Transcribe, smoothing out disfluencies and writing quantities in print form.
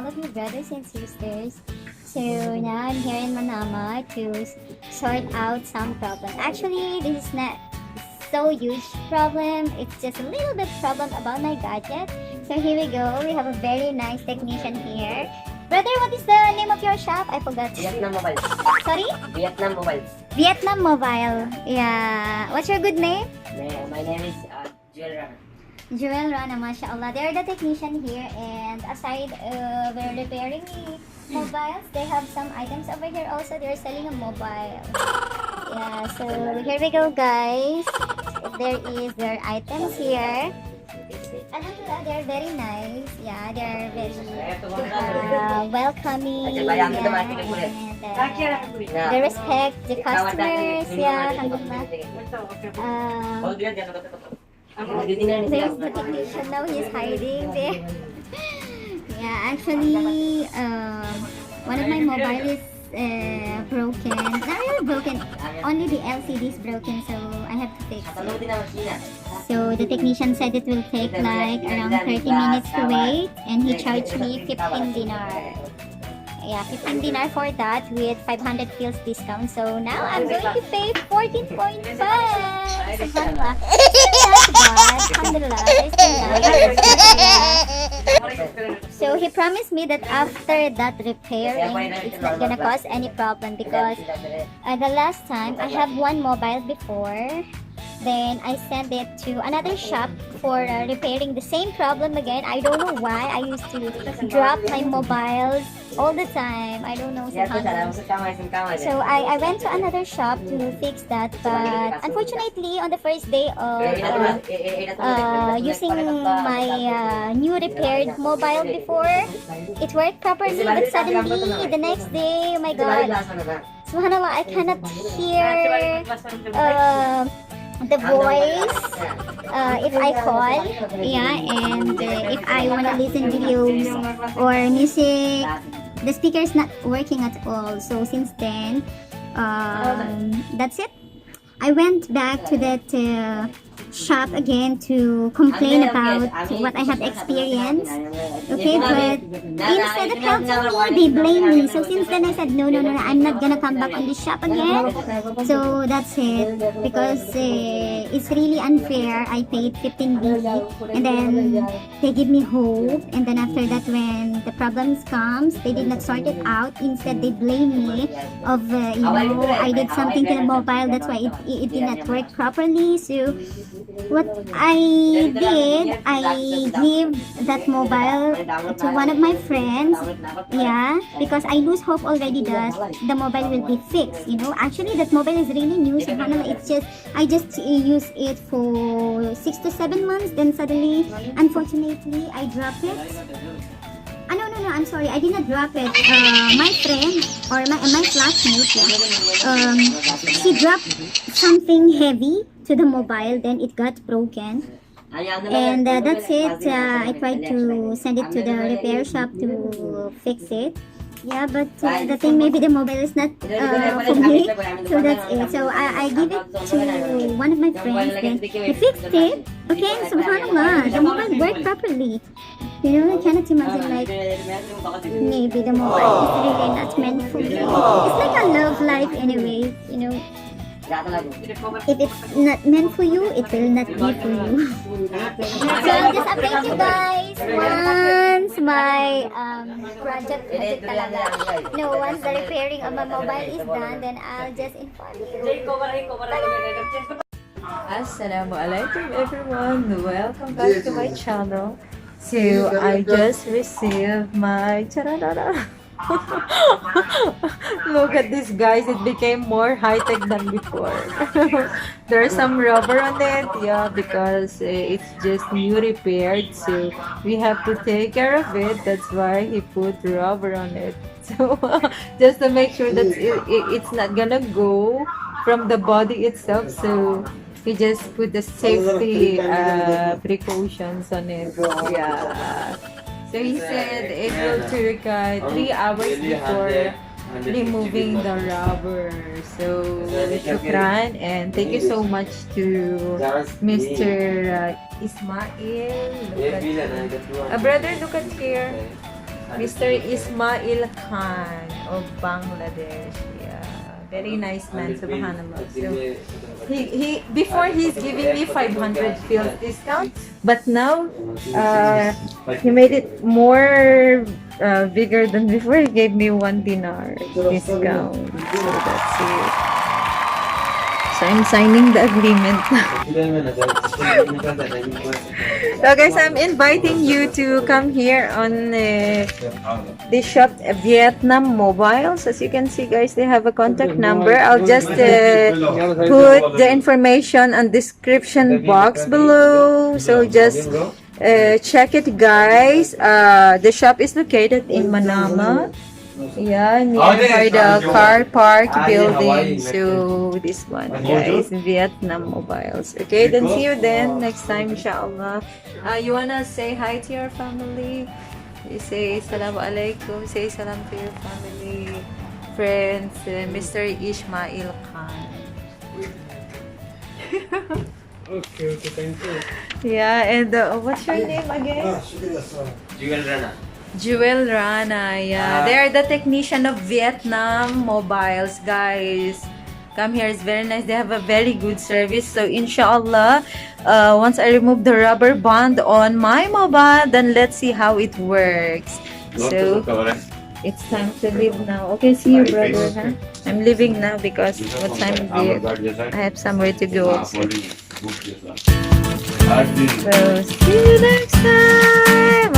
all of you brothers and sisters. So now I'm here in Manama to sort out some problem. Actually, this is not so huge problem. It's just a little bit problem about my gadget. So here we go. We have a very nice technician here. Brother, what is the name of your shop? I forgot. Vietnam Mobile. Sorry? Vietnam Mobile. Vietnam Mobile. Yeah. What's your good name? My name is Joel Rana. Joel Rana, mashallah. They're the technician here, and aside we're repairing mobiles, they have some items over here also. They're selling a mobile. Yeah, so here we go, guys. There is their items here. Alhamdulillah, they're very nice. Yeah, they're very welcoming. Yeah, and they respect the customers. Yeah, alhamdulillah. There's the technician now. He's hiding there. Yeah, actually, one of my mobile is broken. Not really broken. Only the LCD is broken, so I have to fix it. So the technician said it will take like around 30 minutes to wait, and he charged me 15 dinar. Yeah, 15 dinar for that with 500 pills discount. So now I'm going to pay 14.5. Subhanallah. Alhamdulillah. So he promised me that after that repairing, it's not gonna cause any problem because the last time I have one mobile before. Then I sent it to another shop for repairing the same problem again. I don't know why. I used to drop my mobiles all the time. I don't know. So I went to another shop to fix that. But unfortunately, on the first day of using my new repaired mobile before, it worked properly. But suddenly, the next day, oh my God. Subhanallah, I cannot hear the voice if I call, yeah, and if I want to listen videos or music, the speaker is not working at all. So since then, that's it. I went back to that shop again to complain about what I have experienced. Okay, but instead of helping me, they blame me. So since then I said, no, I'm not gonna come back on this shop again. So that's it. Because it's really unfair. I paid 15B and then they give me hope. And then after that, when the problems comes, they did not sort it out. Instead, they blame me of, I did something to the mobile. That's why it did not work properly. So what I did, I give that mobile to one of my friends, yeah, because I lose hope already that the mobile will be fixed, Actually, that mobile is really new, subhanAllah. I just use it for 6 to 7 months, then suddenly, unfortunately, I dropped it. No, I'm sorry, I did not drop it. My friend, or my classmate, she dropped something heavy to the mobile, then it got broken. And that's it. I tried to send it to the repair shop to fix it. Yeah, but the thing, maybe the mobile is not for me. So that's it. So I give it to one of my friends, then he fixed it. Okay, subhanallah, the mobile worked properly. I cannot imagine, like, maybe the mobile is really not meant for me. It's like a love life anyway, If it's not meant for you, it will not be for you. So I'll just update you guys once my project talaga. Once the repairing of my mobile is done, then I'll just inform you. Assalamualaikum everyone, welcome back to my channel. So I just received my Look at this, guys, it became more high-tech than before. There's some rubber on it, yeah, because it's just new repaired, so we have to take care of it. That's why he put rubber on it, so just to make sure that it's not gonna go from the body itself. So he just put the safety precautions on it. Yeah. So he said it will take 3 hours before removing the rubber. So shukran, and thank you so much to Mr. Ismail. Brother, look at here. Mr. Ismail Khan of Bangladesh. Yeah, very nice man, subhanallah. So, he before he's giving me 500 field discount, but now he made it more bigger than before. He gave me 1 dinar discount. So that's it. So I'm signing the agreement. So guys, I'm inviting you to come here on this shop, Vietnam Mobiles. As you can see, guys, they have a contact number. I'll just put the information on description box below. So just check it, guys. The shop is located in Manama. Yeah, nearby the car park building. So this one, guys, Vietnam Mobiles. Okay, then see you then next time, inshallah. You wanna say hi to your family? You say Assalamu alaikum. Say salam to your family, friends, Mr. Ismail Khan. Okay, thank you. Yeah, and what's your name again? Jewel Rana. Jewel Rana, yeah. They are the technician of Vietnam Mobiles, guys. Come here, it's very nice. They have a very good service. So, inshallah, once I remove the rubber band on my mobile, then let's see how it works. So, it's time to leave now. Okay, see you, brother. Huh? I'm leaving now because what time is it? I have somewhere to go. Also. So, see you next time.